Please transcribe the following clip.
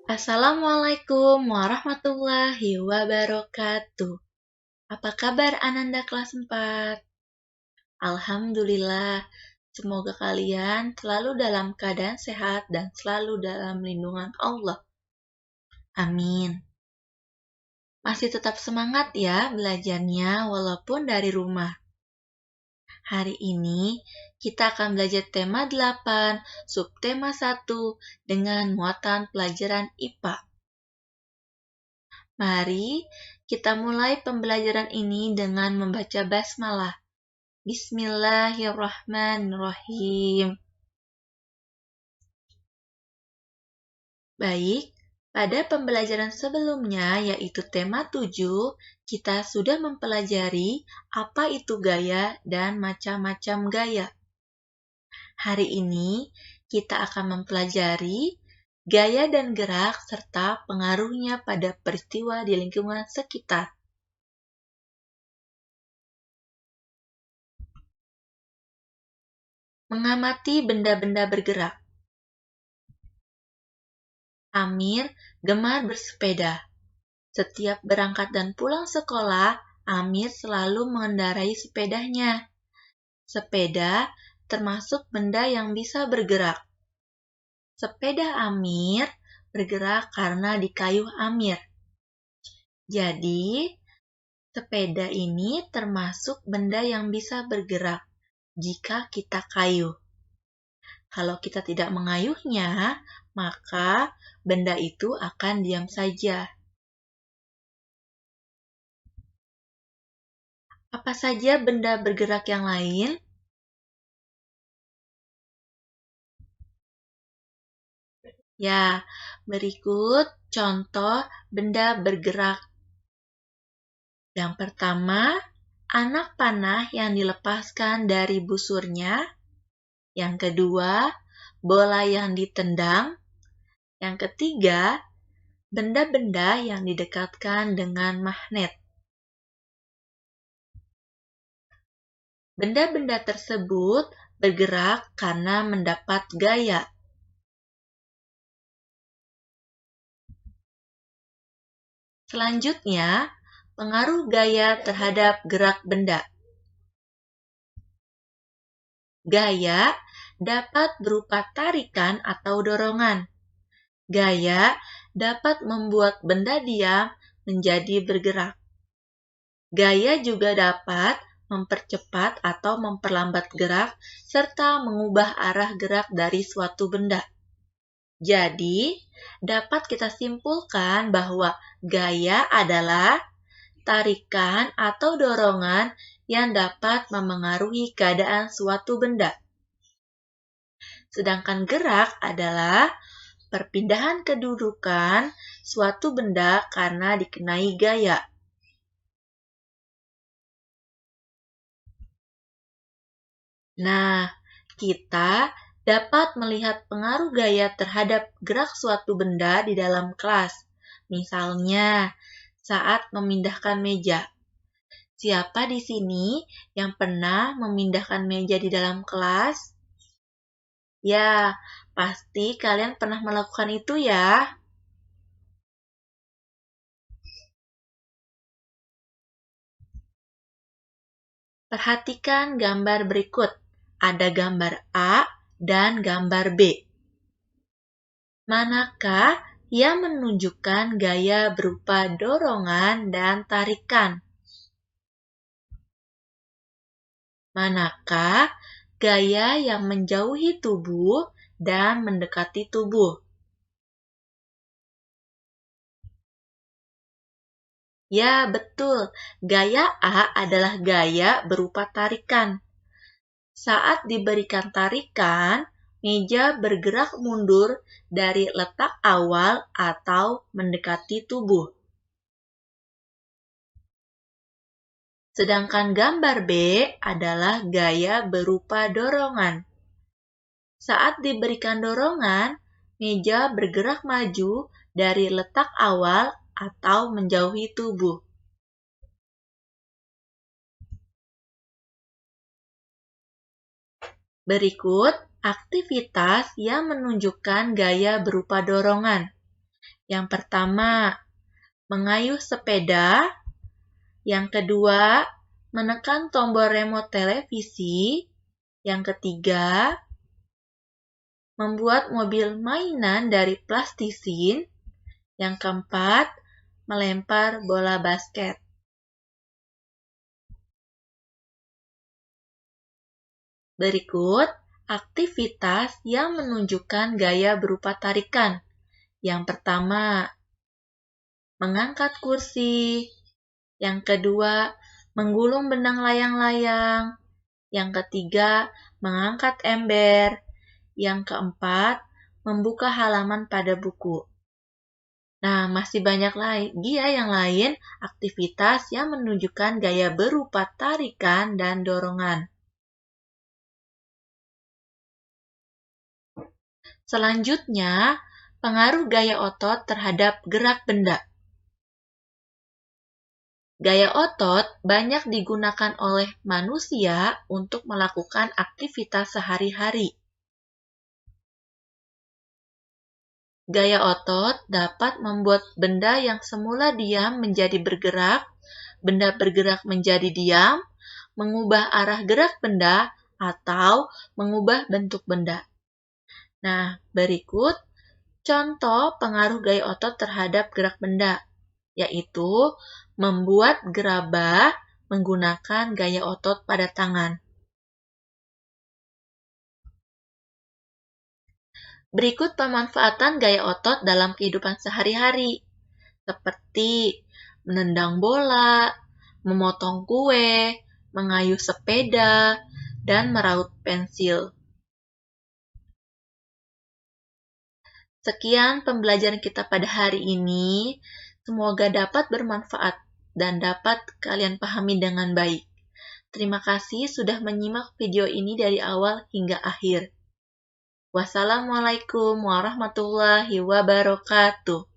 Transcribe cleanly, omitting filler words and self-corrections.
Assalamualaikum warahmatullahi wabarakatuh. Apa kabar Ananda kelas 4? Alhamdulillah, semoga kalian selalu dalam keadaan sehat dan selalu dalam lindungan Allah. Amin. Masih tetap semangat ya belajarnya walaupun dari rumah. Hari ini kita akan belajar tema 8, subtema 1 dengan muatan pelajaran IPA. Mari kita mulai pembelajaran ini dengan membaca basmalah. Bismillahirrahmanirrahim. Baik, pada pembelajaran sebelumnya yaitu tema 7, kita sudah mempelajari apa itu gaya dan macam-macam gaya. Hari ini kita akan mempelajari gaya dan gerak serta pengaruhnya pada peristiwa di lingkungan sekitar. Mengamati benda-benda bergerak. Amir gemar bersepeda. Setiap berangkat dan pulang sekolah, Amir selalu mengendarai sepedanya. Sepeda termasuk benda yang bisa bergerak. Sepeda Amir bergerak karena dikayuh Amir. Jadi, sepeda ini termasuk benda yang bisa bergerak jika kita kayuh. Kalau kita tidak mengayuhnya, maka benda itu akan diam saja. Apa saja benda bergerak yang lain? Ya, berikut contoh benda bergerak. Yang pertama, anak panah yang dilepaskan dari busurnya. Yang kedua, bola yang ditendang. Yang ketiga, benda-benda yang didekatkan dengan magnet. Benda-benda tersebut bergerak karena mendapat gaya. Selanjutnya, pengaruh gaya terhadap gerak benda. Gaya dapat berupa tarikan atau dorongan. Gaya dapat membuat benda diam menjadi bergerak. Gaya juga dapat mempercepat atau memperlambat gerak serta mengubah arah gerak dari suatu benda. Jadi, dapat kita simpulkan bahwa gaya adalah tarikan atau dorongan yang dapat memengaruhi keadaan suatu benda. Sedangkan gerak adalah perpindahan kedudukan suatu benda karena dikenai gaya. Nah, kita dapat melihat pengaruh gaya terhadap gerak suatu benda di dalam kelas. Misalnya, saat memindahkan meja. Siapa di sini yang pernah memindahkan meja di dalam kelas? Ya, pasti kalian pernah melakukan itu ya. Perhatikan gambar berikut. Ada gambar A dan gambar B. Manakah yang menunjukkan gaya berupa dorongan dan tarikan? Manakah gaya yang menjauhi tubuh dan mendekati tubuh? Ya, betul. Gaya A adalah gaya berupa tarikan. Saat diberikan tarikan, meja bergerak mundur dari letak awal atau mendekati tubuh. Sedangkan gambar B adalah gaya berupa dorongan. Saat diberikan dorongan, meja bergerak maju dari letak awal atau menjauhi tubuh. Berikut aktivitas yang menunjukkan gaya berupa dorongan. Yang pertama, mengayuh sepeda. Yang kedua, menekan tombol remote televisi. Yang ketiga, membuat mobil mainan dari plastisin. Yang keempat, melempar bola basket. Berikut aktivitas yang menunjukkan gaya berupa tarikan. Yang pertama, mengangkat kursi. Yang kedua, menggulung benang layang-layang. Yang ketiga, mengangkat ember. Yang keempat, membuka halaman pada buku. Nah, masih banyak lagi ya yang lain aktivitas yang menunjukkan gaya berupa tarikan dan dorongan. Selanjutnya, pengaruh gaya otot terhadap gerak benda. Gaya otot banyak digunakan oleh manusia untuk melakukan aktivitas sehari-hari. Gaya otot dapat membuat benda yang semula diam menjadi bergerak, benda bergerak menjadi diam, mengubah arah gerak benda, atau mengubah bentuk benda. Nah, berikut contoh pengaruh gaya otot terhadap gerak benda, yaitu membuat gerabah menggunakan gaya otot pada tangan. Berikut pemanfaatan gaya otot dalam kehidupan sehari-hari, seperti menendang bola, memotong kue, mengayuh sepeda, dan meraut pensil. Sekian pembelajaran kita pada hari ini. Semoga dapat bermanfaat dan dapat kalian pahami dengan baik. Terima kasih sudah menyimak video ini dari awal hingga akhir. Wassalamualaikum warahmatullahi wabarakatuh.